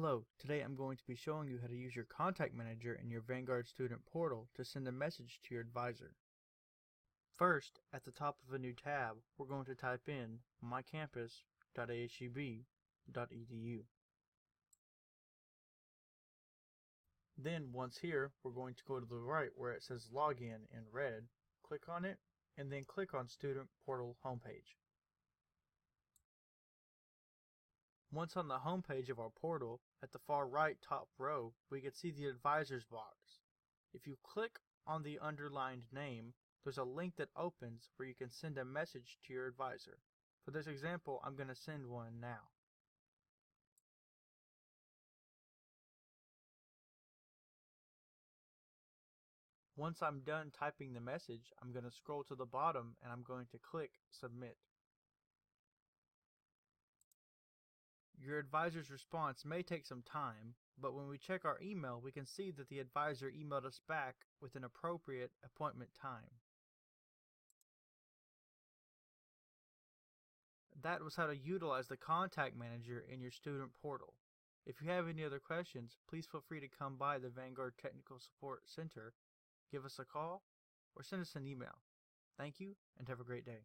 Hello, today I'm going to be showing you how to use your contact manager in your Vanguard student portal to send a message to your advisor. First, at the top of a new tab, we're going to type in mycampus.ahub.edu. Then once here, we're going to go to the right where it says Login in red, click on it, and then click on Student Portal homepage. Once on the home page of our portal, at the far right top row, we can see the advisors box. If you click on the underlined name, there's a link that opens where you can send a message to your advisor. For this example, I'm going to send one now. Once I'm done typing the message, I'm going to scroll to the bottom and I'm going to click Submit. Your advisor's response may take some time, but when we check our email, we can see that the advisor emailed us back with an appropriate appointment time. That was how to utilize the contact manager in your student portal. If you have any other questions, please feel free to come by the Vanguard Technical Support Center, give us a call, or send us an email. Thank you, and have a great day.